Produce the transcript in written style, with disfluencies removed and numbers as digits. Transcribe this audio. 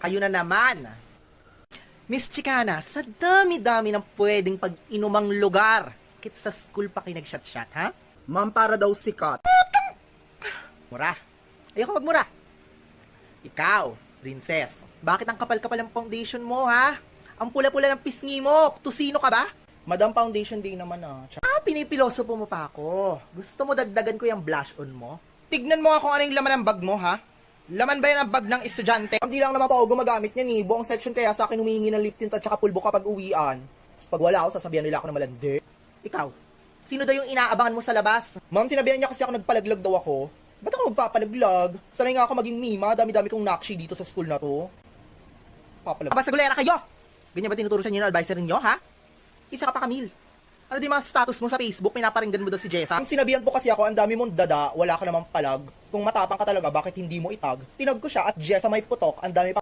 Kayo na naman. Miss Chicana, sa dami-dami ng pwedeng pag-inumang lugar, kit sa school pa kayo nag-shot-shot, ha? Ma'am, para daw sikat. Mura. Ayoko magmura. Ikaw, princess, bakit ang kapal-kapal ng foundation mo, ha? Ang pula-pula ng pisngi mo, tusino ka ba? Madam, foundation day naman Pinipilosopo mo pa ako. Gusto mo dagdagan ko yung blush on mo? Tignan mo nga kung ano yung laman ng bag mo, ha? Laman ba yan ang bag ng estudyante? Hindi lang naman pa ako gumagamit niyan, eh. Buong section kaya sa akin humihingi ng lip tint at saka pulbo kapag uwian. Tapos pag wala ako, sasabihan nila ako na malandi. Ikaw, sino daw yung inaabangan mo sa labas? Ma'am, sinabihan niya kasi ako nagpalaglag daw ako. Ba't ako magpapalaglag? Sanay nga ako maging mima, dami-dami kong nakshi dito sa school na to. Papalag. Basta gulera kayo! Ganyan ba tinuturo sa inyo ng advisor ninyo, ha? Isa ka pa, Camille. Ano din mga status mo sa Facebook? Pinaparinggan mo daw si Jessa? Ang sinabihan po kasi ako, ang dami mong dada, wala ka namang palag. Kung matapang ka talaga, bakit hindi mo itag? Tinag ko siya at Jessa may putok, ang dami pa